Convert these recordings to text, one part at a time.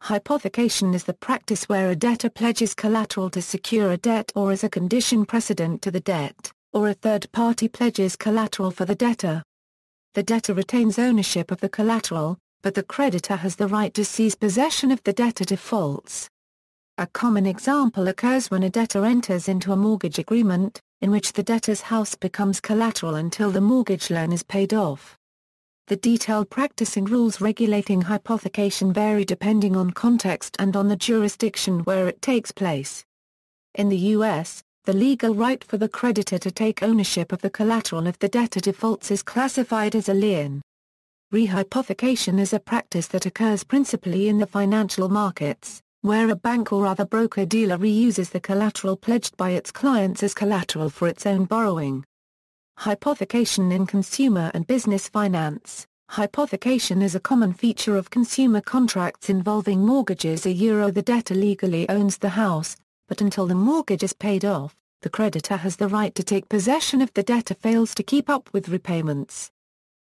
Hypothecation is the practice where a debtor pledges collateral to secure a debt or as a condition precedent to the debt, or a third party pledges collateral for the debtor. The debtor retains ownership of the collateral, but the creditor has the right to seize possession if the debtor defaults. A common example occurs when a debtor enters into a mortgage agreement, in which the debtor's house becomes collateral until the mortgage loan is paid off. The detailed practice and rules regulating hypothecation vary depending on context and on the jurisdiction where it takes place. In the U.S., the legal right for the creditor to take ownership of the collateral if the debtor defaults is classified as a lien. Rehypothecation is a practice that occurs principally in the financial markets, where a bank or other broker-dealer reuses the collateral pledged by its clients as collateral for its own borrowing. Hypothecation in consumer and business finance. Hypothecation is a common feature of consumer contracts involving mortgages. The debtor legally owns the house, but until the mortgage is paid off, the creditor has the right to take possession if the debtor fails to keep up with repayments.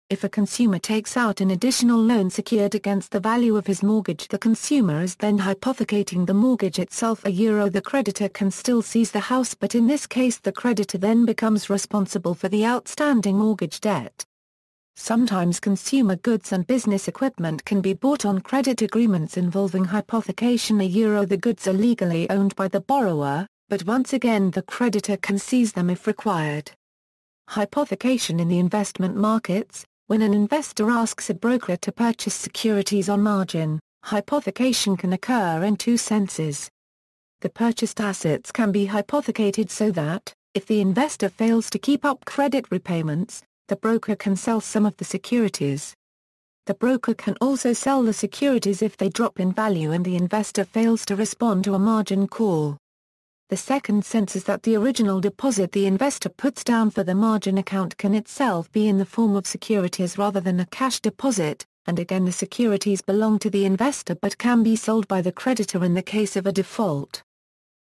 If a consumer takes out an additional loan secured against the value of his mortgage, the consumer is then hypothecating the mortgage itself. The creditor can still seize the house, but in this case the creditor then becomes responsible for the outstanding mortgage debt. Sometimes consumer goods and business equipment can be bought on credit agreements involving hypothecation. The goods are legally owned by the borrower, but once again the creditor can seize them if required. Hypothecation in the investment markets. When an investor asks a broker to purchase securities on margin, hypothecation can occur in two senses. The purchased assets can be hypothecated so that, if the investor fails to keep up credit repayments, the broker can sell some of the securities. The broker can also sell the securities if they drop in value and the investor fails to respond to a margin call. The second sense is that the original deposit the investor puts down for the margin account can itself be in the form of securities rather than a cash deposit, and again the securities belong to the investor but can be sold by the creditor in the case of a default.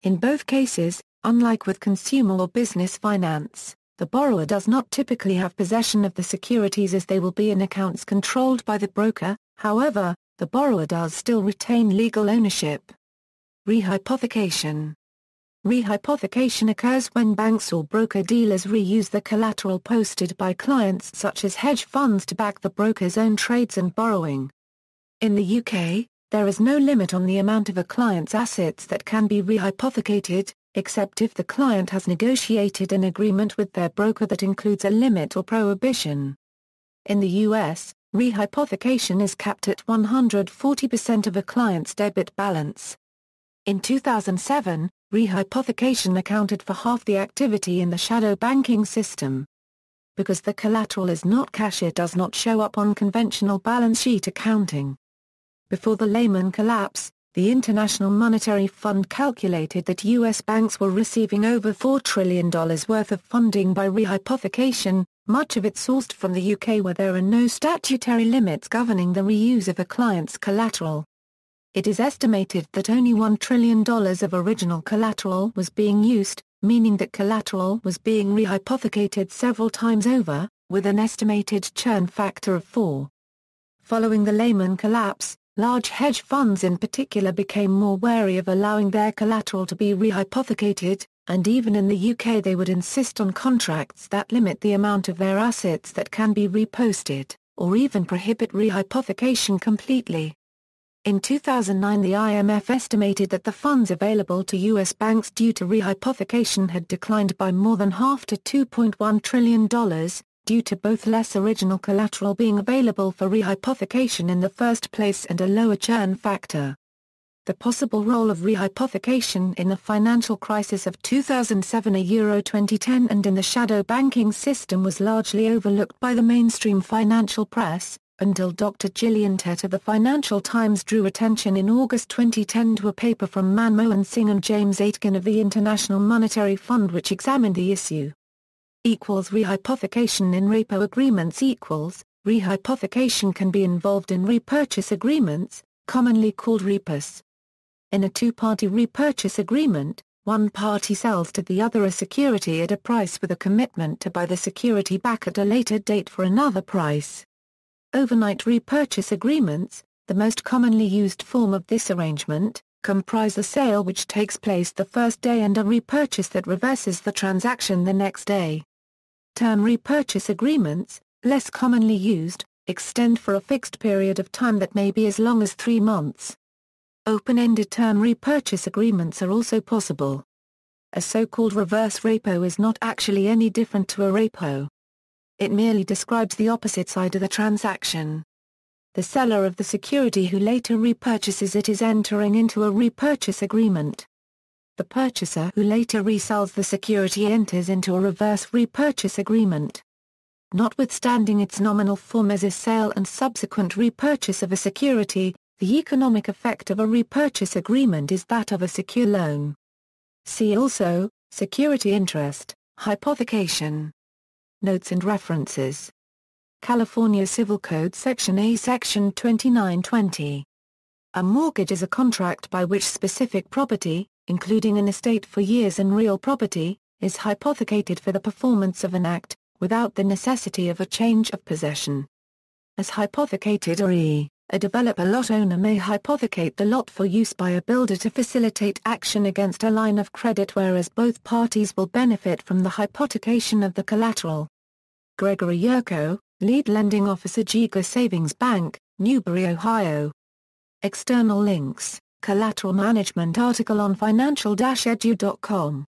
In both cases, unlike with consumer or business finance, the borrower does not typically have possession of the securities as they will be in accounts controlled by the broker. However, the borrower does still retain legal ownership. Rehypothecation. Rehypothecation occurs when banks or broker-dealers reuse the collateral posted by clients such as hedge funds to back the broker's own trades and borrowing. In the UK, there is no limit on the amount of a client's assets that can be rehypothecated, except if the client has negotiated an agreement with their broker that includes a limit or prohibition. In the US, rehypothecation is capped at 140% of a client's debit balance. In 2007, rehypothecation accounted for half the activity in the shadow banking system. Because the collateral is not cash, it does not show up on conventional balance sheet accounting. Before the Lehman collapse, the International Monetary Fund calculated that U.S. banks were receiving over $4 trillion worth of funding by rehypothecation, much of it sourced from the UK where there are no statutory limits governing the reuse of a client's collateral. It is estimated that only $1 trillion of original collateral was being used, meaning that collateral was being rehypothecated several times over, with an estimated churn factor of 4. Following the Lehman collapse, large hedge funds in particular became more wary of allowing their collateral to be rehypothecated, and even in the UK they would insist on contracts that limit the amount of their assets that can be reposted, or even prohibit rehypothecation completely. In 2009 the IMF estimated that the funds available to U.S. banks due to rehypothecation had declined by more than half to $2.1 trillion, due to both less original collateral being available for rehypothecation in the first place and a lower churn factor. The possible role of rehypothecation in the financial crisis of 2007 2010 and in the shadow banking system was largely overlooked by the mainstream financial press, until Dr. Gillian Tett of the Financial Times drew attention in August 2010 to a paper from Manmohan Singh and James Aitken of the International Monetary Fund which examined the issue. Rehypothecation in repo agreements. Rehypothecation can be involved in repurchase agreements, commonly called repos. In a two-party repurchase agreement, one party sells to the other a security at a price with a commitment to buy the security back at a later date for another price. Overnight repurchase agreements. The most commonly used form of this arrangement comprise a sale which takes place the first day and a repurchase that reverses the transaction the next day. Term repurchase agreements, less commonly used, extend for a fixed period of time that may be as long as 3 months. Open-ended term repurchase agreements are also possible. A so-called reverse repo is not actually any different to a repo. It merely describes the opposite side of the transaction. The seller of the security who later repurchases it is entering into a repurchase agreement. The purchaser who later resells the security enters into a reverse repurchase agreement. Notwithstanding its nominal form as a sale and subsequent repurchase of a security, the economic effect of a repurchase agreement is that of a secure loan. See also, security interest, hypothecation. Notes and references. California Civil Code Section A Section 2920. A mortgage is a contract by which specific property, including an estate for years and real property, is hypothecated for the performance of an act, without the necessity of a change of possession. As hypothecated a developer lot owner may hypothecate the lot for use by a builder to facilitate action against a line of credit whereas both parties will benefit from the hypothecation of the collateral. Gregory Yerko, Lead Lending Officer Giga Savings Bank, Newbury, Ohio. External links, Collateral Management article on financial-edu.com.